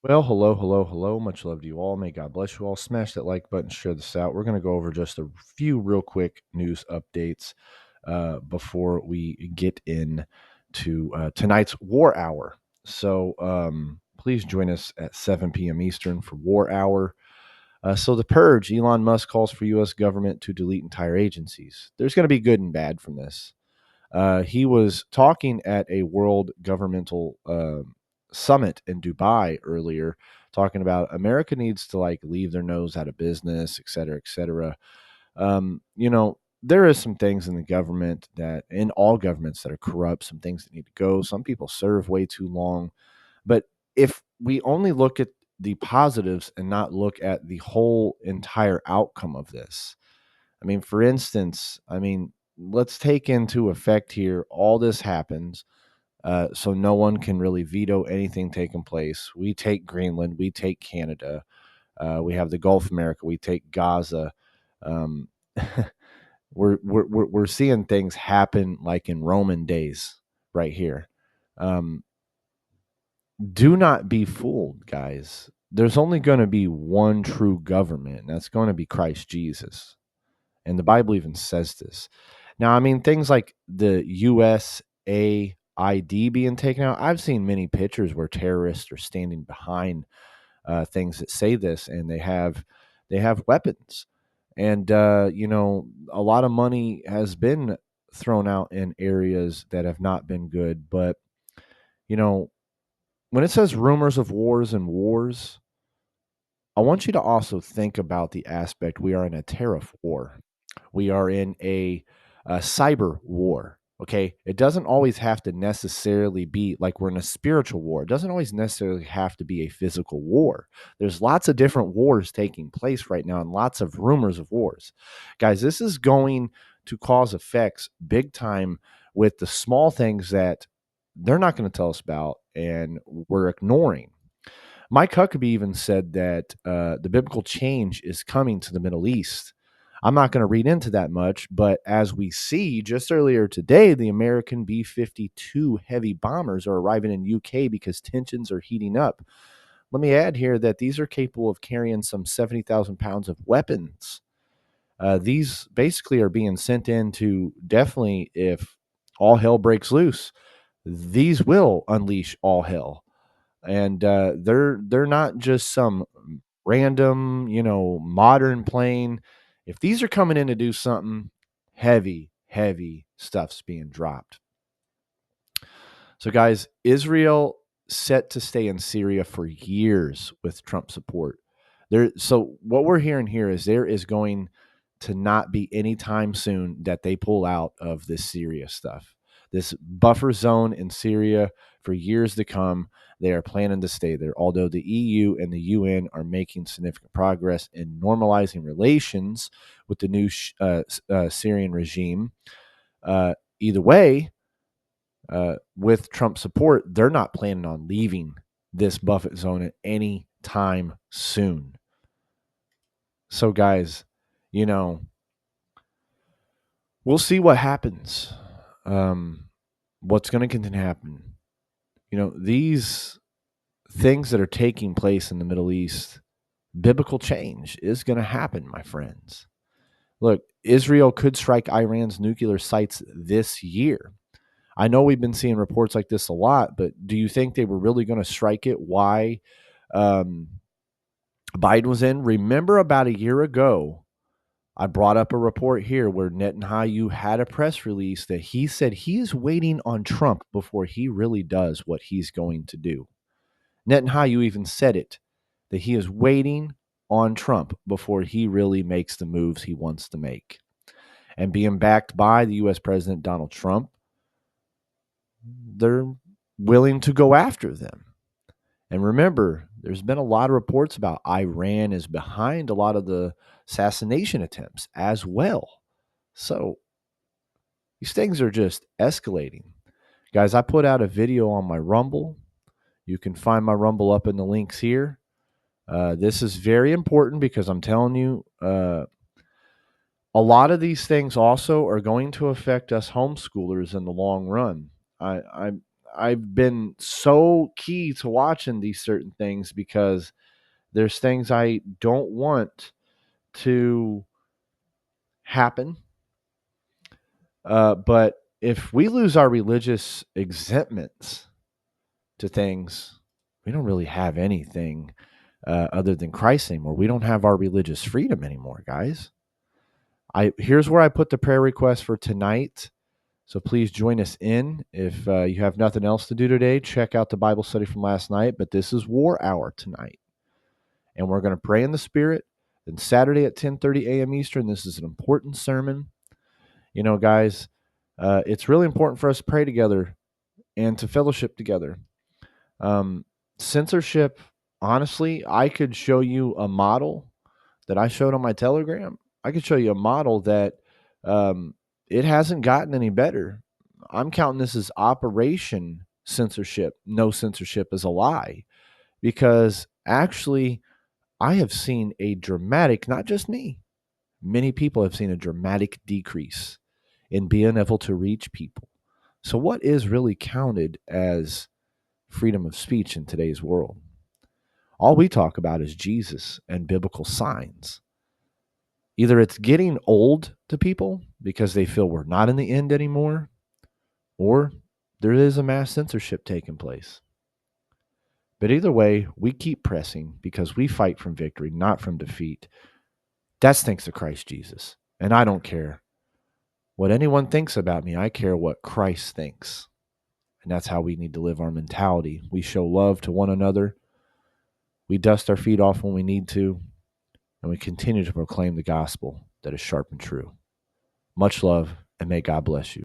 Well, hello, hello, hello. Much love to you all. May God bless you all. Smash that like button, share this out. We're going to go over just a few real quick news updates before we get in to tonight's War Hour. So please join us at 7 p.m. Eastern for War Hour. So the purge, Elon Musk calls for U.S. government to delete entire agencies. There's going to be good and bad from this. He was talking at a world governmental summit in Dubai earlier, talking about America needs to like leave their nose out of business, et cetera, et cetera. There is some things in the government that, in all governments, that are corrupt. Some things that need to go. Some people serve way too long. But if we only look at the positives and not look at the whole entire outcome of this, I mean, for instance, let's take into effect here all this happens, so no one can really veto anything taking place. We take Greenland, we take Canada, we have the Gulf of America, we take Gaza. Um, we're seeing things happen like in Roman days right here. Um, do not be fooled, guys. There's only going to be one true government, and that's going to be Christ Jesus. And the Bible even says this. Now, I mean, things like the USAID being taken out, I've seen many pictures where terrorists are standing behind things that say this, and they have weapons, and a lot of money has been thrown out in areas that have not been good. But you know, when it says rumors of wars and wars, I want you to also think about the aspect we are in a tariff war. We are in a cyber war. Okay. It doesn't always have to necessarily be like we're in a spiritual war. It doesn't always necessarily have to be a physical war. There's lots of different wars taking place right now and lots of rumors of wars. Guys, this is going to cause effects big time with the small things that they're not going to tell us about and we're ignoring. Mike Huckabee even said that the biblical change is coming to the Middle East. I'm not going to read into that much, but as we see just earlier today, the American B 52 heavy bombers are arriving in UK because tensions are heating up. Let me add here that these are capable of carrying some 70,000 pounds of weapons. These basically are being sent in to definitely, if all hell breaks loose, these will unleash all hell. And they're not just some random, modern plane. If these are coming in to do something, heavy stuff's being dropped. So, guys, Israel set to stay in Syria for years with Trump support. So what we're hearing here is there is going to not be any time soon that they pull out of this Syria stuff. This buffer zone in Syria for years to come, they are planning to stay there. Although the EU and the UN are making significant progress in normalizing relations with the new Syrian regime, either way, with Trump support, they're not planning on leaving this buffer zone at any time soon. So, guys, you know, we'll see what happens. What's going to continue to happen? These things that are taking place in the Middle East, biblical change is going to happen, my friends. Look, Israel could strike Iran's nuclear sites this year. I know we've been seeing reports like this a lot, but do you think they were really going to strike it? Why um, Biden was in? Remember about a year ago, I brought up a report here where Netanyahu had a press release that he said he is waiting on Trump before he really does what he's going to do. Netanyahu even said it, that he is waiting on Trump before he really makes the moves he wants to make. And being backed by the U.S. President Donald Trump, they're willing to go after them. And remember, there's been a lot of reports about Iran is behind a lot of the assassination attempts as well. So these things are just escalating. Guys, I put out a video on my Rumble. You can find my Rumble up in the links here. This is very important because I'm telling you, a lot of these things also are going to affect us homeschoolers in the long run. I I've been so key to watching these certain things because there's things I don't want to happen. But if we lose our religious exemptions to things, we don't really have anything other than Christ anymore. We don't have our religious freedom anymore, guys. Here's where I put the prayer request for tonight. So please join us in. If you have nothing else to do today, check out the Bible study from last night. But this is War Hour tonight, and we're going to pray in the Spirit. Then Saturday at 10:30 a.m. Eastern, this is an important sermon. You know, guys, it's really important for us to pray together and to fellowship together. Um, Censorship, honestly, I could show you a model that I showed on my Telegram. I could show you a model that um, it hasn't gotten any better. I'm counting this as Operation Censorship. No censorship is a lie because actually, I have seen a dramatic, not just me, many people have seen a dramatic decrease in being able to reach people. So, what is really counted as freedom of speech in today's world? All we talk about is Jesus and biblical signs. Either it's getting old to people because they feel we're not in the end anymore, or there is a mass censorship taking place. But either way, we keep pressing because we fight from victory, not from defeat. That's thanks to Christ Jesus. And I don't care what anyone thinks about me. I care what Christ thinks. And that's how we need to live our mentality. We show love to one another. We dust our feet off when we need to. And we continue to proclaim the gospel that is sharp and true. Much love, and may God bless you.